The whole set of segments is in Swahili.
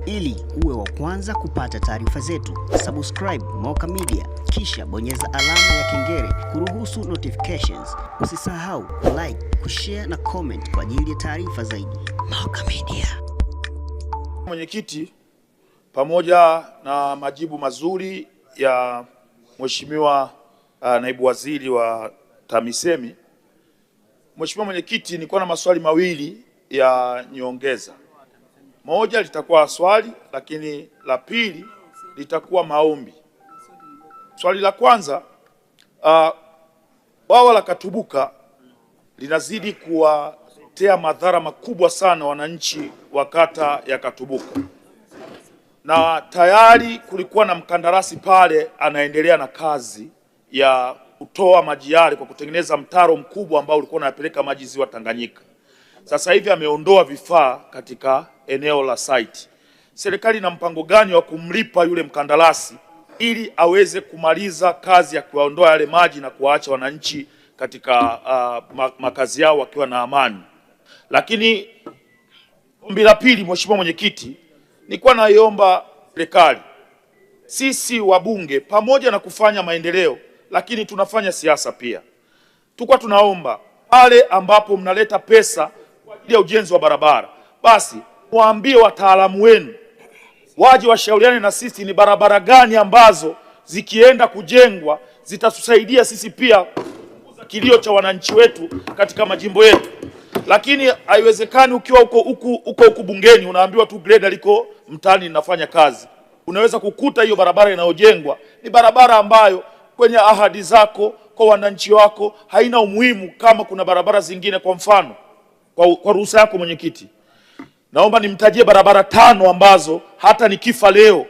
Ili uwe wa kwanza kupata taarifa zetu, subscribe Moka Media kisha bonyeza alama ya kengele kuruhusu notifications. Usisahau like, kushare na comment kwa ajili ya taarifa zaidi. Moka Media. Mwenyekiti, pamoja na majibu mazuri ya Mheshimiwa Naibu Waziri wa TAMISEMI, Mheshimiwa Mwenyekiti, nilikuwa na maswali mawili ya nyongeza. Moja litakuwa swali, lakini la pili litakuwa maombi. Swali la kwanza, bwawa la Katubuka linazidi kuwatea madhara makubwa sana wananchi wa kata ya Katubuka, na tayari kulikuwa na mkandarasi pale anaendelea na kazi ya kutoa maji yale kwa kutengeneza mtaro mkubwa ambao ulikuwa unapeleka maji ziwa Tanganyika. Sasa hivi ameondoa vifaa katika eneo la site. Serikali ina mpango gani wa kumlipa yule mkandarasi ili aweze kumaliza kazi ya kuondoa yale maji na kuwaacha wananchi katika makazi yao wakiwa na amani? Lakini ombi la pili, Mheshimiwa Mwenyekiti, nilikuwa naiomba serikali, sisi wabunge pamoja na kufanya maendeleo, lakini tunafanya siasa pia. Tulikuwa tunaomba pale ambapo mnaleta pesa kwa ajili ya ujenzi wa barabara, basi waambie wataalamu wenu waje washauriane na sisi ni barabara gani ambazo zikienda kujengwa zitatusaidia sisi pia kilio cha wananchi wetu katika majimbo yetu. Lakini haiwezekani ukiwa huko bungeni unaambiwa tu greda liko mtaani linafanya kazi. Unaweza kukuta hiyo barabara inayojengwa ni barabara ambayo kwenye ahadi zako kwa wananchi wako haina umuhimu kama kuna barabara zingine. Kwa mfano, kwa ruhusa yako Mwenyekiti, naomba nimtajie barabara 5 ambazo hata nikifa leo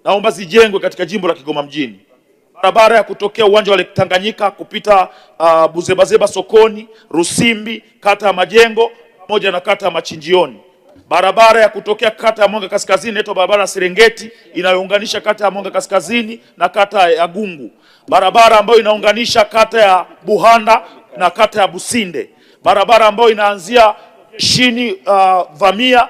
naomba zijengwe katika jimbo la Kigoma mjini. Barabara ya kutokea uwanja wa Lake Tanganyika kupita Buzebazeba sokoni, Rusimbi, kata ya Majengo pamoja na kata ya Machinjioni. Barabara ya kutokea kata ya Mwanga Kaskazini inaitwa barabara ya Serengeti inayounganisha kata ya Mwanga Kaskazini na kata ya Gungu. Barabara ambayo inaunganisha kata ya Buhanda na kata ya Businde. Barabara ambayo inaanzia chini Vamia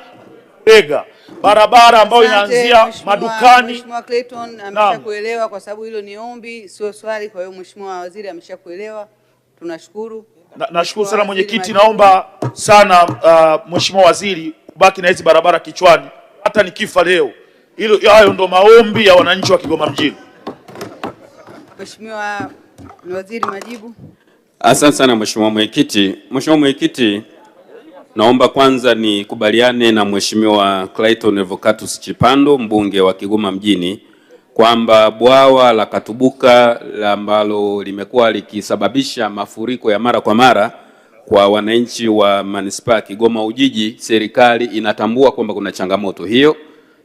Bega. Barabara ambayo inaanzia madukani. Mheshimiwa Clayton ameshakuelewa kwa sababu hilo ni ombi sio swali, kwa hiyo Mheshimiwa Waziri ameshakuelewa. Tunashukuru. Nashukuru sana Mwenyekiti, naomba sana Mheshimiwa Waziri kubaki na hizi barabara kichwani hata nikifa leo. Hayo ndo maombi ya wananchi wa Kigoma mjini. Mheshimiwa Waziri, majibu. Asante sana Mheshimiwa Mwenyekiti. Mheshimiwa Mwenyekiti, naomba kwanza nikubaliane na Mheshimiwa Clayton Revocatus Chipando, mbunge wa Kigoma mjini, kwamba bwawa la Katubuka ambalo limekuwa likisababisha mafuriko ya mara kwa mara kwa wananchi wa manispaa ya Kigoma Ujiji, serikali inatambua kwamba kuna changamoto hiyo,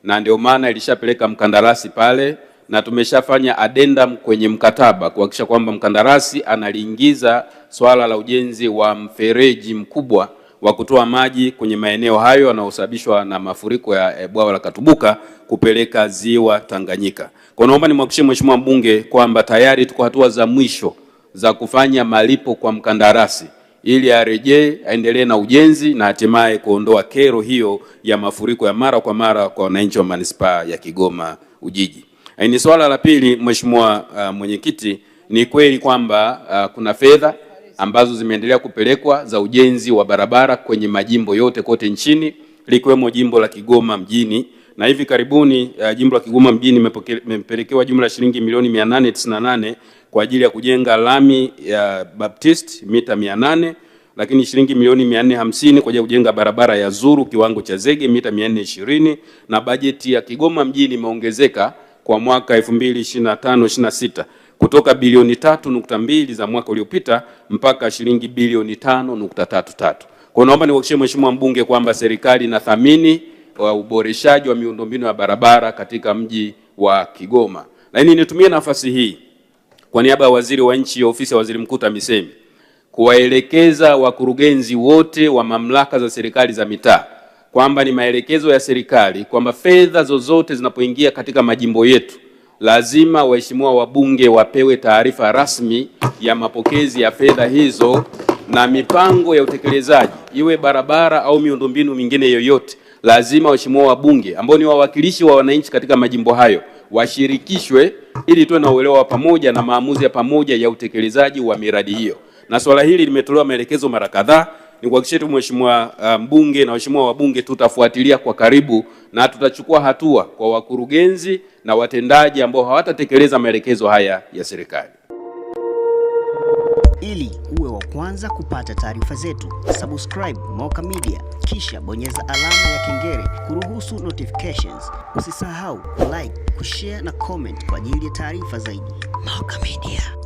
na ndio maana ilishapeleka mkandarasi pale na tumeshafanya addendum kwenye mkataba kuhakikisha kwamba mkandarasi analiingiza swala la ujenzi wa mfereji mkubwa wa kutoa maji kwenye maeneo hayo yanayosababishwa na mafuriko ya bwawa la Katubuka kupeleka ziwa Tanganyika. Kwa naomba nimhakikishie Mheshimiwa mbunge kwamba tayari tuko hatua za mwisho za kufanya malipo kwa mkandarasi ili arejee aendelee na ujenzi na hatimaye kuondoa kero hiyo ya mafuriko ya mara kwa mara kwa wananchi wa manispaa ya Kigoma Ujiji. Ni swala la pili, Mheshimiwa Mwenyekiti, ni kweli kwamba kuna fedha ambazo zimeendelea kupelekwa za ujenzi wa barabara kwenye majimbo yote kote nchini likiwemo jimbo la Kigoma mjini, na hivi karibuni jimbo la Kigoma mjini imepelekewa jumla shilingi milioni 898 kwa ajili ya kujenga lami ya Baptist mita 800, lakini shilingi milioni 450 kwa ajili ya kujenga barabara ya Zuru kiwango cha zege mita 420, na bajeti ya Kigoma mjini imeongezeka kwa mwaka 2025-26 kutoka bilioni 3.2 za mwaka uliopita mpaka shilingi bilioni 5.33. Kwa naomba niwahakikishie Mheshimiwa mbunge kwamba serikali inathamini uboreshaji wa miundombinu ya barabara katika mji wa Kigoma. Lakini nitumie nafasi hii kwa niaba ya Waziri wa Nchi, Ofisi ya Waziri Mkuu TAMISEMI, kuwaelekeza wakurugenzi wote wa mamlaka za serikali za mitaa kwamba ni maelekezo ya serikali kwamba fedha zozote zinapoingia katika majimbo yetu lazima waheshimiwa wabunge wapewe taarifa rasmi ya mapokezi ya fedha hizo na mipango ya utekelezaji, iwe barabara au miundombinu mingine yoyote, lazima waheshimiwa wabunge ambao ni wawakilishi wa wananchi katika majimbo hayo washirikishwe ili tuwe na uelewa wa pamoja na maamuzi ya pamoja ya utekelezaji wa miradi hiyo. Na swala hili limetolewa maelekezo mara kadhaa. Ni kuhakikishia tu mheshimiwa mbunge na waheshimiwa wabunge tutafuatilia kwa karibu na tutachukua hatua kwa wakurugenzi na watendaji ambao hawatatekeleza maelekezo haya ya serikali. Ili uwe wa kwanza kupata taarifa zetu, subscribe Moka Media kisha bonyeza alama ya kengele kuruhusu notifications. Usisahau like, kushare na comment kwa ajili ya taarifa zaidi. Moka Media.